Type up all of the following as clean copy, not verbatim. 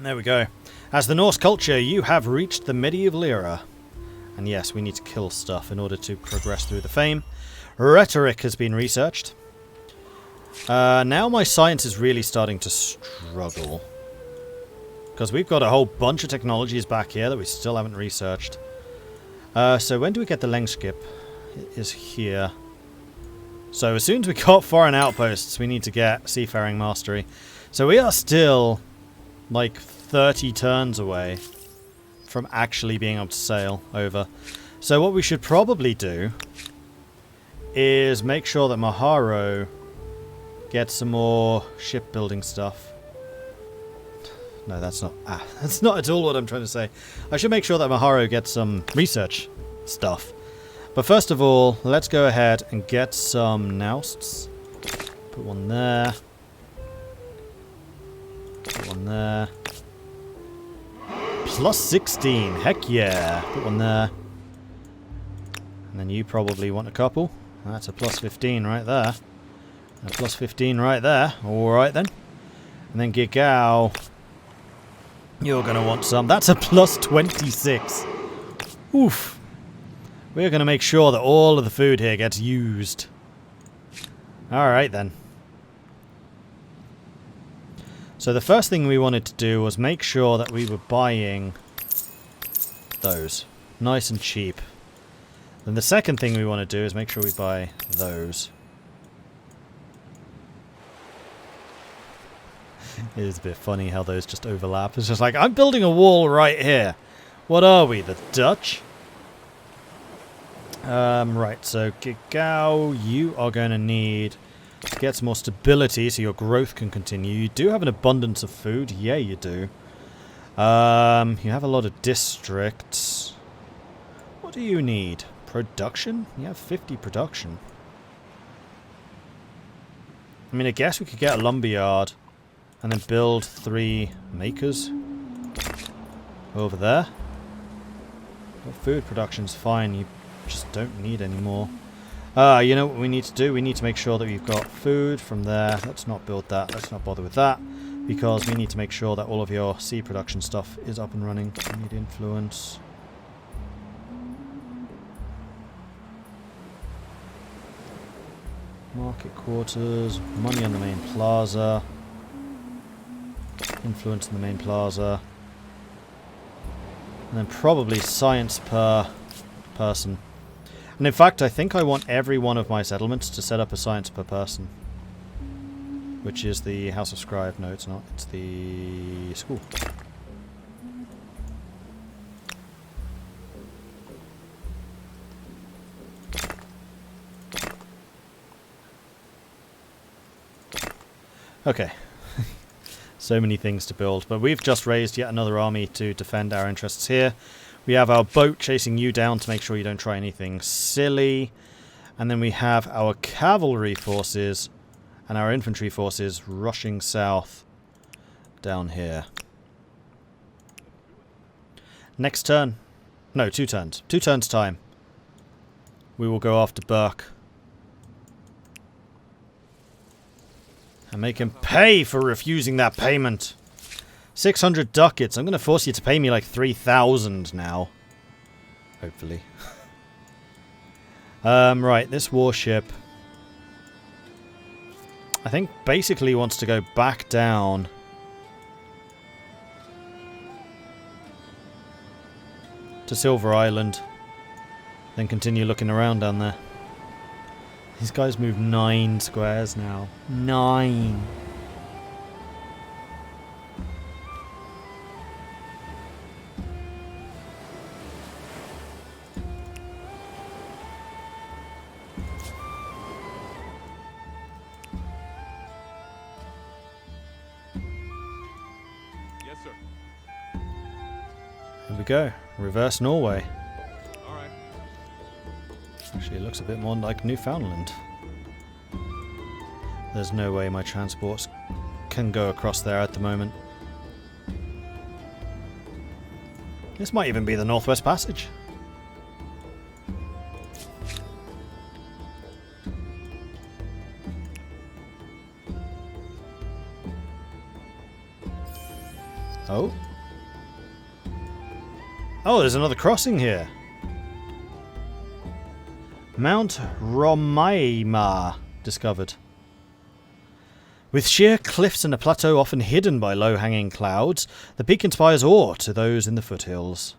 There we go. As the Norse culture, you have reached the medieval era. And yes, we need to kill stuff in order to progress through the fame. Rhetoric has been researched. Now my science is really starting to struggle. Because we've got a whole bunch of technologies back here that we still haven't researched. So when do we get the Lengskip? It is here. So as soon as we got foreign outposts, we need to get seafaring mastery. So we are still like 30 turns away from actually being able to sail over. So what we should probably do is make sure that Maharo gets some more shipbuilding stuff. No, that's not at all what I'm trying to say. I should make sure that Maharo gets some research stuff. But first of all, let's go ahead and get some nousts. Put one there. Put one there. Plus 16. Heck yeah. Put one there. And then you probably want a couple. That's a plus 15 right there. A plus 15 right there. Alright then. And then Gigao. You're going to want some. That's a plus 26. Oof. We're going to make sure that all of the food here gets used. Alright then. So the first thing we wanted to do was make sure that we were buying those. Nice and cheap. Then the second thing we want to do is make sure we buy those. It is a bit funny how those just overlap. It's just like, I'm building a wall right here. What are we, the Dutch? Right, so Gigao, you are going to need to get some more stability so your growth can continue. You do have an abundance of food. Yeah, you do. You have a lot of districts. What do you need? Production? You have 50 production. I mean, I guess we could get a lumberyard and then build 3 makers over there. But food production's fine. You just don't need any more. You know what we need to do? We need to make sure that we've got food from there. Let's not build that. Let's not bother with that. Because we need to make sure that all of your sea production stuff is up and running. We need influence. Market quarters. Money on the main plaza. Influence in the main plaza. And then probably science per person. And in fact, I think I want every one of my settlements to set up a science per person. Which is the House of Scribe. No, it's not. It's the school. Okay. So many things to build. But we've just raised yet another army to defend our interests here. We have our boat chasing you down to make sure you don't try anything silly. And then we have our cavalry forces and our infantry forces rushing south down here. Next turn. No, 2 turns. 2 turns time. We will go after Burke. And make him pay for refusing that payment. 600 ducats. I'm going to force you to pay me like 3,000 now. Hopefully. Right, this warship I think basically wants to go back down. To Silver Island. Then continue looking around down there. These guys move 9 squares now. 9. Yes, sir. Here we go. Reverse Norway. All right. Actually, it looks a bit more like Newfoundland. There's no way my transports can go across there at the moment. This might even be the Northwest Passage. Oh. Oh, there's another crossing here. Mount Romaima discovered. With sheer cliffs and a plateau often hidden by low-hanging clouds, the peak inspires awe to those in the foothills.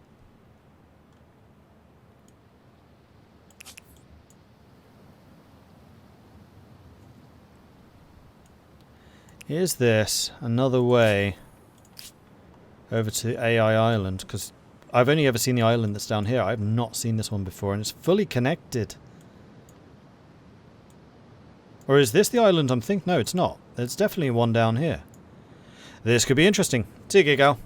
Is this another way over to AI Island? Because I've only ever seen the island that's down here. I've not seen this one before, and it's fully connected. Or is this the island I'm thinking? No, it's not. There's definitely one down here. This could be interesting. See you, Gigal.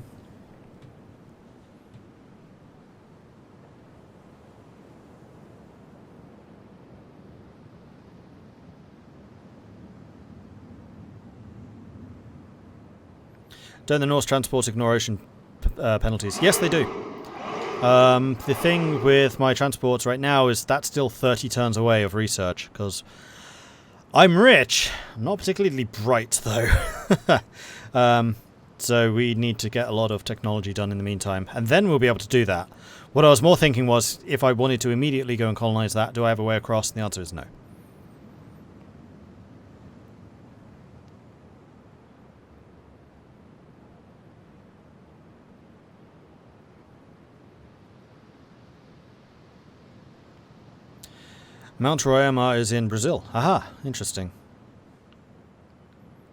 Don't the Norse transport ignore ocean penalties? Yes, they do. The thing with my transports right now is that's still 30 turns away of research, because I'm rich. I'm not particularly bright, though. So we need to get a lot of technology done in the meantime, and then we'll be able to do that. What I was more thinking was, if I wanted to immediately go and colonize that, do I have a way across? And the answer is no. Mount Roraima is in Brazil. Aha, interesting.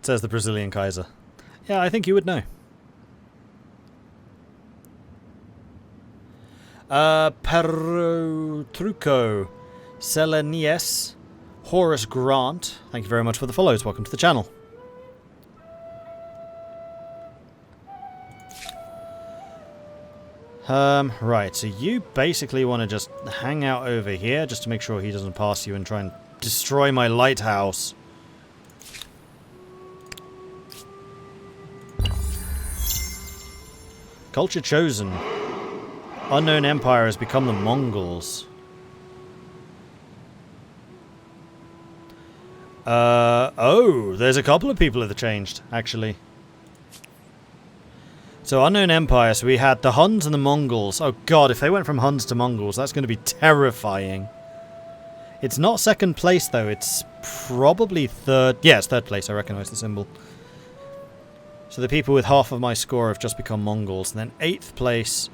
Says the Brazilian Kaiser. Yeah, I think you would know. Perotruco, Selenies, Horace Grant. Thank you very much for the follows. Welcome to the channel. Right, so you basically want to just hang out over here just to make sure he doesn't pass you and try and destroy my lighthouse. Culture chosen. Unknown Empire has become the Mongols. Oh, there's a couple of people that have changed, actually. So, Unknown Empire, so we had the Huns and the Mongols. Oh god, if they went from Huns to Mongols, that's going to be terrifying. It's not second place, though. It's probably third. Yeah, it's third place. I recognise the symbol. So the people with half of my score have just become Mongols. And then 8th place,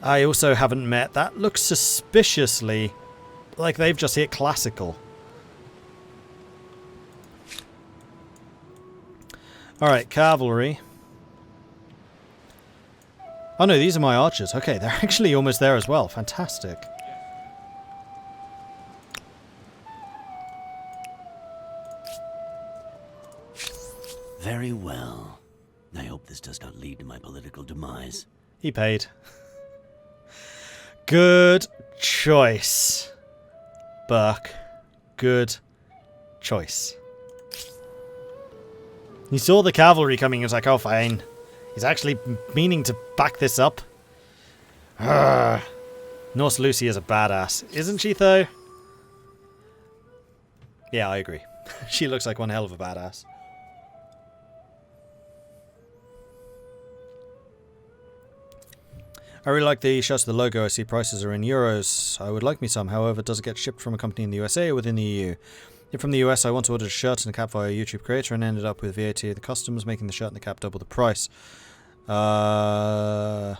I also haven't met. That looks suspiciously like they've just hit classical. Alright, cavalry. Oh no, these are my archers. Okay, they're actually almost there as well. Fantastic. Very well. I hope this does not lead to my political demise. He paid. Good choice, Burke. Good choice. He saw the cavalry coming and was like, oh fine. He's actually meaning to back this up. Norse Lucy is a badass. Isn't she, though? Yeah, I agree. She looks like one hell of a badass. I really like the shots of the logo. I see prices are in euros. I would like me some. However, does it get shipped from a company in the USA or within the EU? If from the US, I once ordered a shirt and a cap via a YouTube creator and ended up with VAT of the customs, making the shirt and the cap double the price. Not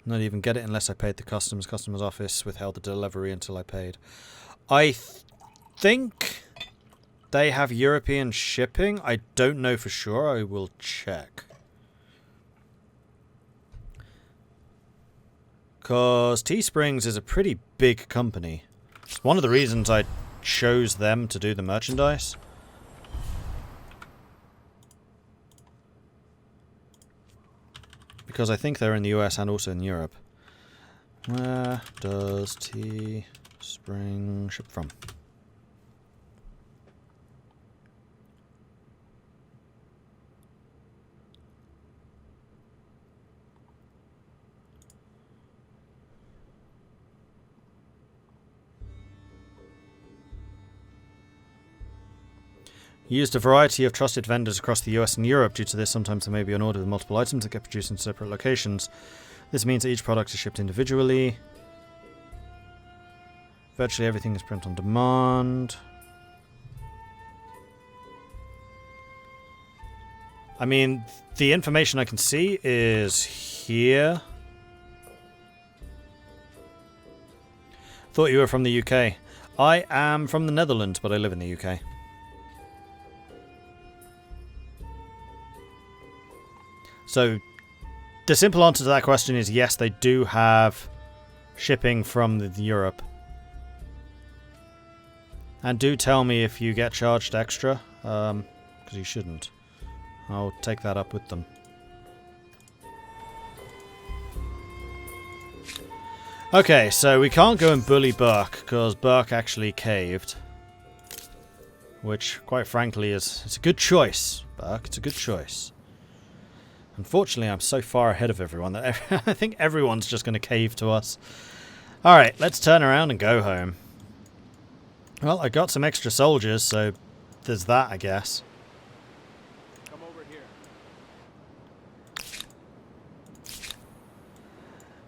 even get it unless I paid the customs. Customs office withheld the delivery until I paid. I think they have European shipping. I don't know for sure. I will check. Because Teesprings is a pretty big company. It's one of the reasons I chose them to do the merchandise. Because I think they're in the US and also in Europe. Where does Teespring ship from? Used a variety of trusted vendors across the US and Europe. Due to this, sometimes there may be an order with multiple items that get produced in separate locations. This means that each product is shipped individually. Virtually everything is print on demand. I mean, the information I can see is here. Thought you were from the UK. I am from the Netherlands, but I live in the UK. So, the simple answer to that question is yes, they do have shipping from Europe. And do tell me if you get charged extra, because you shouldn't. I'll take that up with them. Okay, so we can't go and bully Burke, because Burke actually caved. Which, quite frankly, it's a good choice, Burke. It's a good choice. Unfortunately, I'm so far ahead of everyone that I think everyone's just going to cave to us. Alright, let's turn around and go home. Well, I got some extra soldiers, so there's that, I guess. Come over here.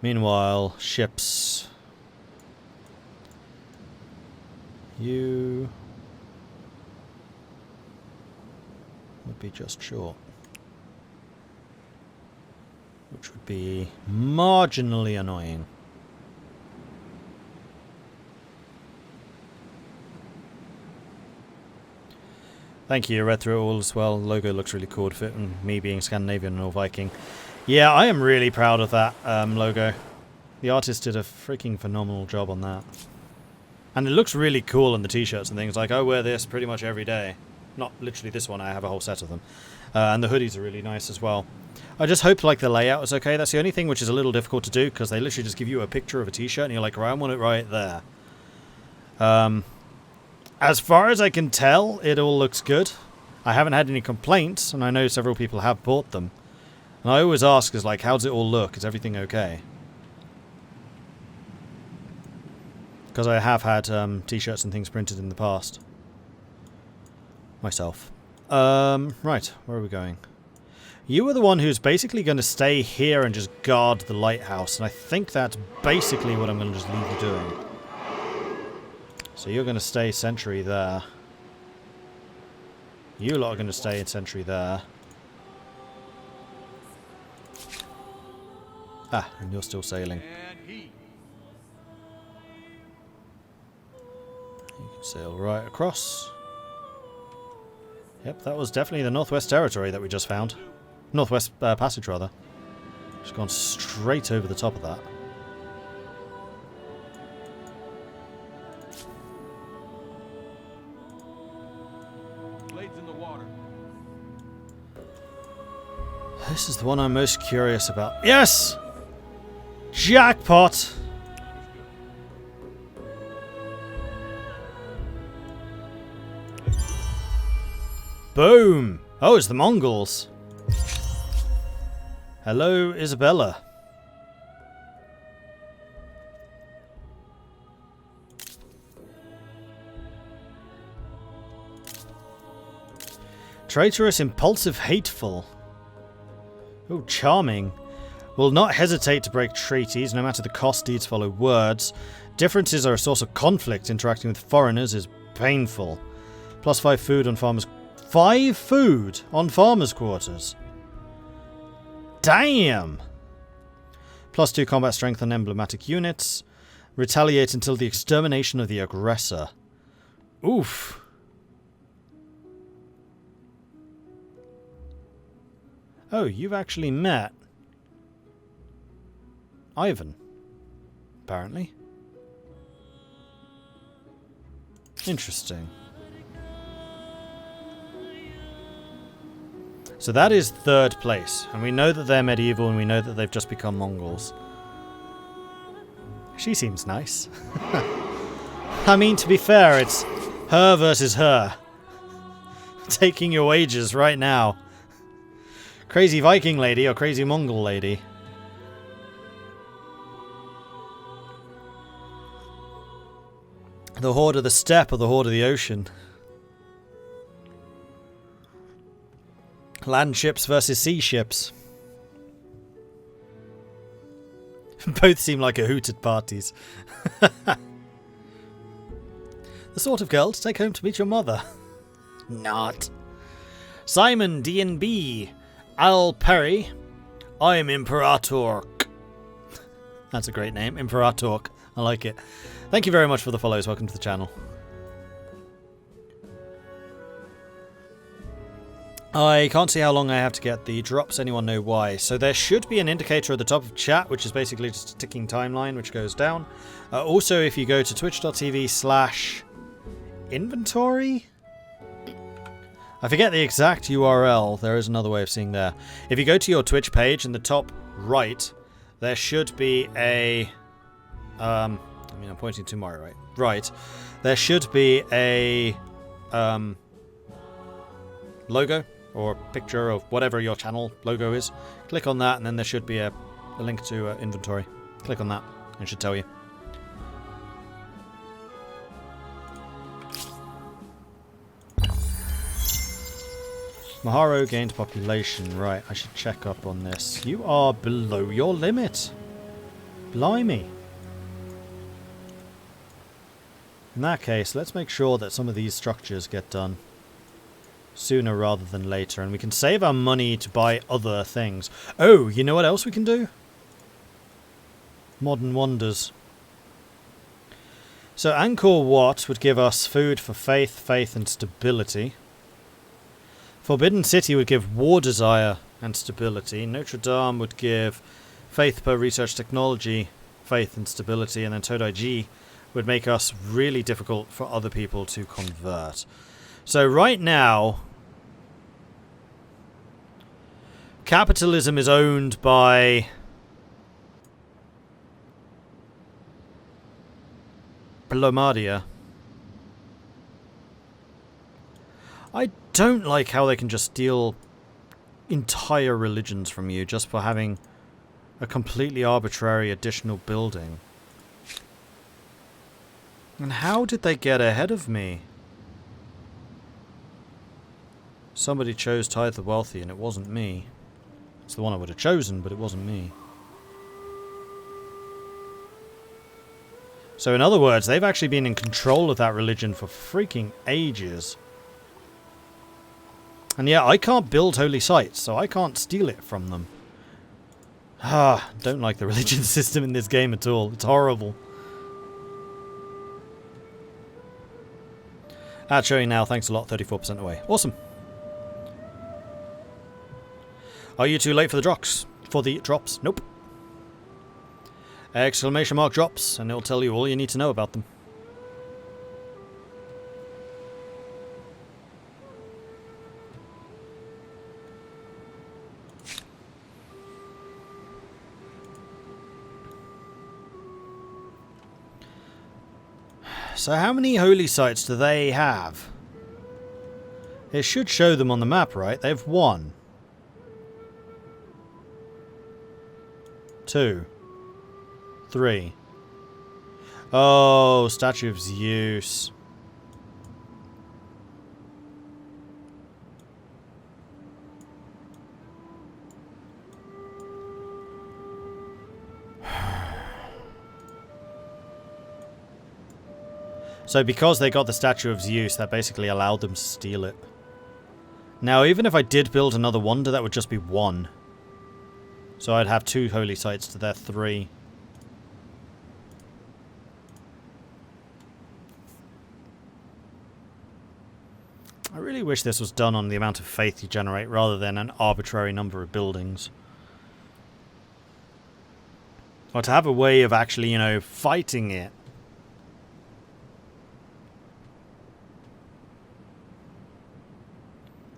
Meanwhile, ships. You would be just short. Which would be marginally annoying. Thank you, I read through it all as well. The logo looks really cool to fit, and me being Scandinavian and all Viking. Yeah, I am really proud of that logo. The artist did a freaking phenomenal job on that. And it looks really cool on the t-shirts and things. Like, I wear this pretty much every day. Not literally this one, I have a whole set of them. And the hoodies are really nice as well. I just hope like the layout is okay. That's the only thing which is a little difficult to do, because they literally just give you a picture of a t-shirt and you're like, right, I want it right there. As far as I can tell, it all looks good. I haven't had any complaints, and I know several people have bought them. And I always ask, is like, how does it all look? Is everything okay? Because I have had t-shirts and things printed in the past. Myself. Right, where are we going? You were the one who's basically going to stay here and just guard the lighthouse, and I think that's basically what I'm going to just leave you doing. So you're going to stay sentry there. You lot are going to stay in sentry there. Ah, and you're still sailing. You can sail right across. Yep, that was definitely the Northwest Territory that we just found. Northwest Passage, rather. Just gone straight over the top of that. Blades in the water. This is the one I'm most curious about. Yes! Jackpot! Boom! Oh, it's the Mongols. Hello, Isabella. Traitorous, impulsive, hateful. Oh, charming. Will not hesitate to break treaties, no matter the cost, deeds follow words. Differences are a source of conflict. Interacting with foreigners is painful. +5 food on farmers... 5 food on farmers' quarters. Damn! +2 combat strength on emblematic units. Retaliate until the extermination of the aggressor. Oof. Oh, you've actually met Ivan, apparently. Interesting. So that is 3rd place, and we know that they're medieval and we know that they've just become Mongols. She seems nice. I mean, to be fair, it's her versus her. Taking your wages right now. Crazy Viking lady or crazy Mongol lady? The Horde of the Steppe or the Horde of the Ocean? Land ships versus sea ships. Both seem like hooted parties. The sort of girl to take home to meet your mother. Not. Simon D&B. Al Perry. I'm Imperator. That's a great name. Imperator. I like it. Thank you very much for the follows. Welcome to the channel. I can't see how long I have to get the drops. Anyone know why? So there should be an indicator at the top of chat, which is basically just a ticking timeline which goes down. Also, if you go to twitch.tv/inventory, I forget the exact URL. There is another way of seeing there. If you go to your Twitch page in the top right, there should be a... I'm pointing to my right. Right. There should be a logo or picture of whatever your channel logo is. Click on that, and then there should be a link to inventory. Click on that, and it should tell you. Maharo gained population. Right, I should check up on this. You are below your limit. Blimey. In that case, let's make sure that some of these structures get done sooner rather than later, and we can save our money to buy other things. Oh, you know what else we can do? Modern Wonders. So Angkor Wat would give us food for faith, and stability. Forbidden City would give war desire and stability. Notre Dame would give faith per research technology, faith and stability, and then Todaiji would make us really difficult for other people to convert. So right now, capitalism is owned by Blomadia. I don't like how they can just steal entire religions from you just for having a completely arbitrary additional building. And how did they get ahead of me? Somebody chose Tithe the Wealthy, and it wasn't me. It's the one I would have chosen, but it wasn't me. So in other words, they've actually been in control of that religion for freaking ages. And yeah, I can't build holy sites, so I can't steal it from them. Don't like the religion system in this game at all. It's horrible. Ad showing now, thanks a lot, 34% away. Awesome. Are you too late for the drops? Nope. Exclamation mark drops, and it'll tell you all you need to know about them. So how many holy sites do they have? It should show them on the map, right? They have 1. 2. 3. Oh, Statue of Zeus. So because they got the Statue of Zeus, that basically allowed them to steal it. Now, even if I did build another wonder, that would just be 1. So I'd have 2 holy sites to their 3. I really wish this was done on the amount of faith you generate rather than an arbitrary number of buildings. Or to have a way of actually, fighting it.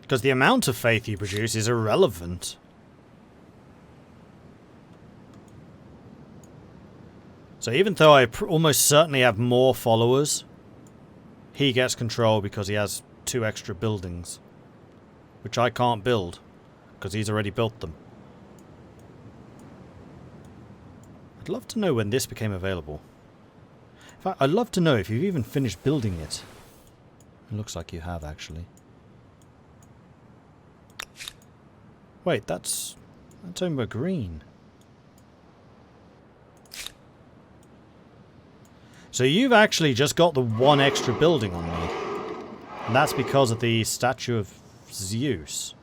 Because the amount of faith you produce is irrelevant. So even though I almost certainly have more followers, he gets control because he has 2 extra buildings. Which I can't build, because he's already built them. I'd love to know when this became available. In fact, I'd love to know if you've even finished building it. It looks like you have, actually. Wait, that's over green. So you've actually just got the one extra building on me. And that's because of the statue of Zeus.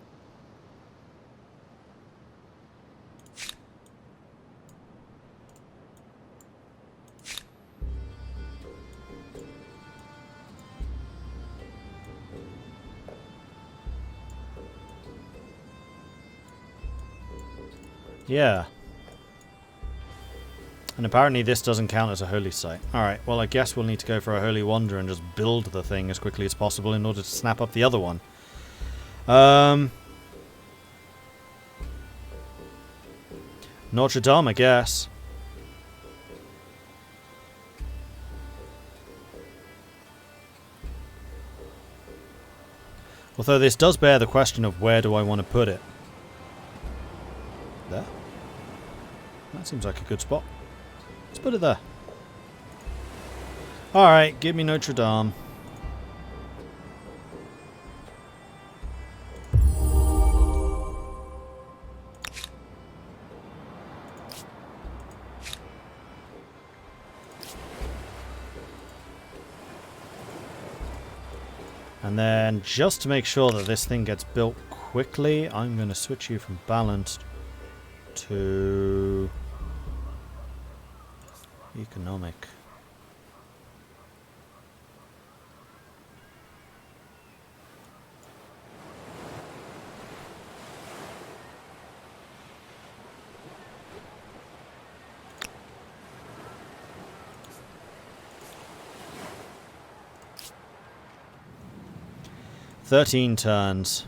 Yeah. And apparently this doesn't count as a holy site. Alright, well I guess we'll need to go for a holy wander and just build the thing as quickly as possible in order to snap up the other one. Notre Dame, I guess. Although this does bear the question of where do I want to put it. There. That seems like a good spot. Let's put it there. Alright, give me Notre Dame. And then, just to make sure that this thing gets built quickly, I'm going to switch you from balanced to economic. "13 turns.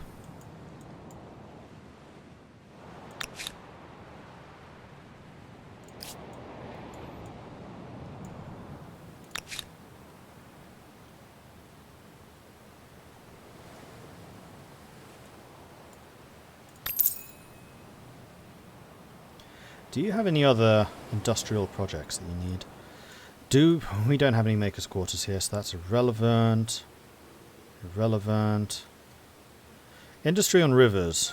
Do you have any other industrial projects that you need? We don't have any makers' quarters here, so that's irrelevant. Irrelevant. Industry on rivers.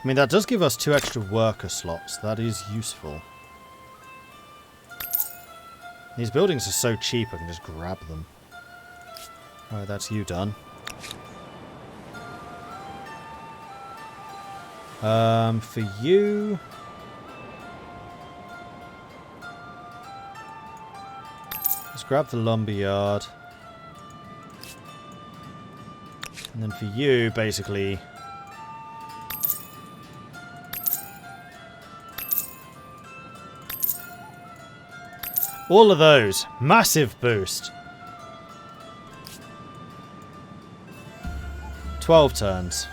I mean, that does give us 2 extra worker slots. That is useful. These buildings are so cheap, I can just grab them. Alright, that's you done. For you... let's grab the lumber yard. And then for you, basically... all of those. Massive boost. 12 turns.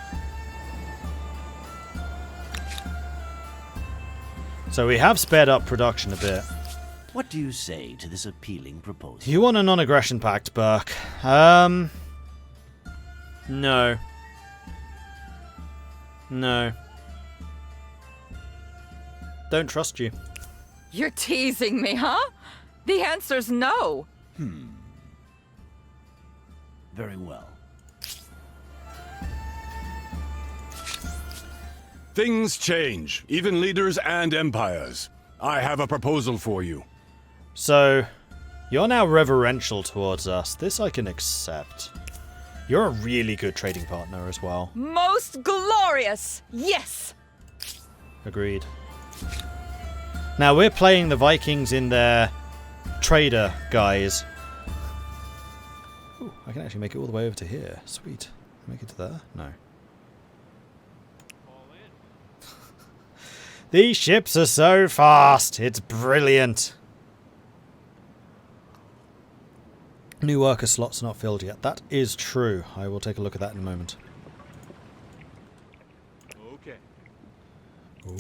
So we have sped up production a bit. What do you say to this appealing proposal? You want a non-aggression pact, Burke? No. No. Don't trust you. You're teasing me, huh? The answer's no. Very well. Things change, even leaders and empires. I have a proposal for you. So, you're now reverential towards us. This I can accept. You're a really good trading partner as well. Most glorious! Yes! Agreed. Now, we're playing the Vikings in their trader guise. Ooh, I can actually make it all the way over to here. Sweet. Make it to there? No. These ships are so fast. It's brilliant. New worker slots not filled yet. That is true. I will take a look at that in a moment. Okay.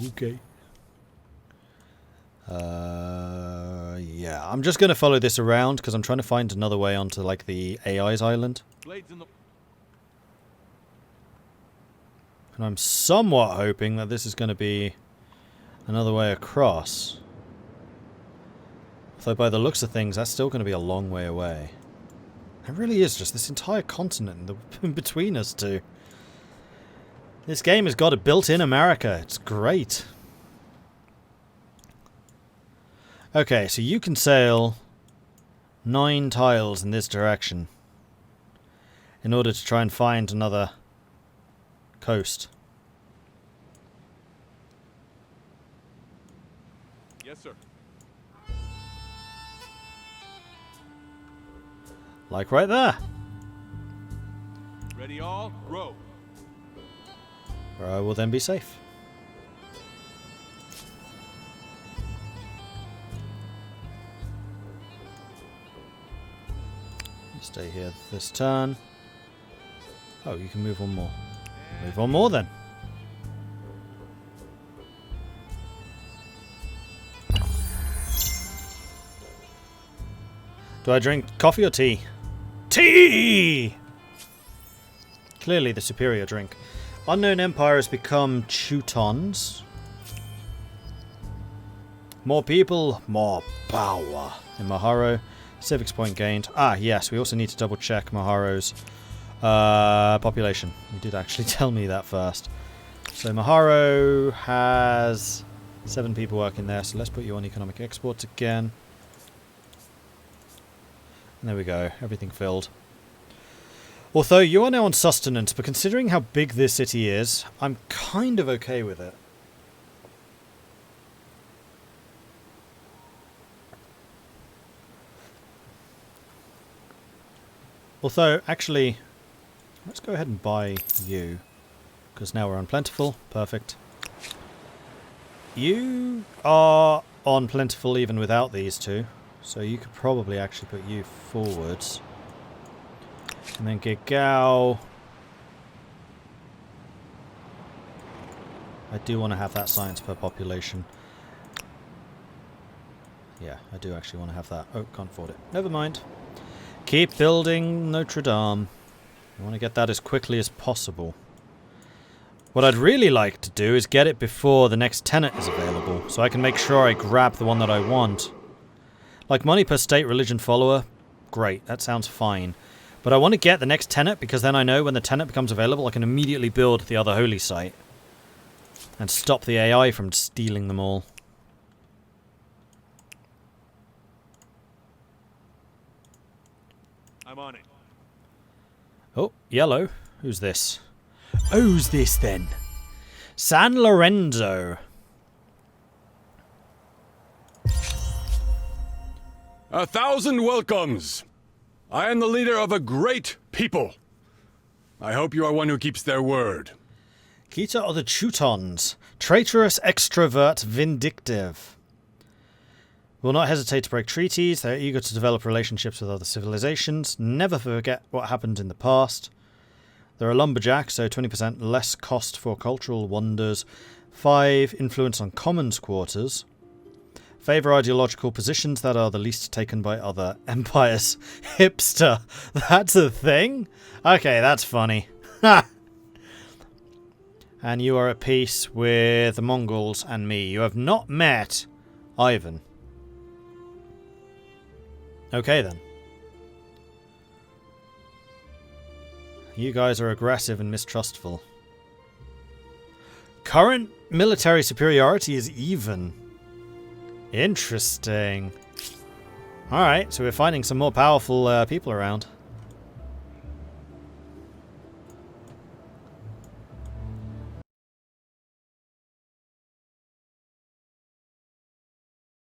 Okay. Yeah. I'm just going to follow this around because I'm trying to find another way onto, like, the AI's island. Blades in the... And I'm somewhat hoping that this is going to be another way across. Though by the looks of things, that's still going to be a long way away. It really is just this entire continent in between us two. This game has got a built-in America. It's great. Okay, so you can sail 9 tiles in this direction in order to try and find another coast. Yes, sir. Like right there. Ready all, row. Where I will then be safe. Stay here this turn. Oh, you can move one more. Move one more then. Do I drink coffee or tea? Tea! Clearly the superior drink. Unknown Empire has become Teutons. More people, more power. In Maharo, civics point gained. Ah, yes, we also need to double check Maharo's population. You did actually tell me that first. So Maharo has 7 people working there, so let's put you on economic exports again. And there we go, everything filled. Although you are now on sustenance, but considering how big this city is, I'm kind of okay with it. Although, actually, let's go ahead and buy you, because now we're on plentiful. Perfect. You are on plentiful even without these two, so you could probably actually put you forwards. And then Gigao. I do want to have that science per population. Yeah, I do actually want to have that. Oh, can't afford it. Never mind. Keep building Notre Dame. I want to get that as quickly as possible. What I'd really like to do is get it before the next tenant is available, so I can make sure I grab the one that I want. Like money per state religion follower, great, that sounds fine. But I want to get the next tenant because then I know when the tenant becomes available I can immediately build the other holy site. And stop the AI from stealing them all. I'm on it. Oh, yellow. Who's this? Who's this then? San Lorenzo. 1,000 welcomes! I am the leader of a great people. I hope you are one who keeps their word. Kita are the Teutons. Traitorous, extrovert, vindictive. Will not hesitate to break treaties. They are eager to develop relationships with other civilizations. Never forget what happened in the past. They're a lumberjack, so 20% less cost for cultural wonders. 5 influence on commons quarters. Favour ideological positions that are the least taken by other empires. Hipster. That's a thing? Okay, that's funny. Ha! And you are at peace with the Mongols and me. You have not met Ivan. Okay then. You guys are aggressive and mistrustful. Current military superiority is even. Interesting. Alright, so we're finding some more powerful people around.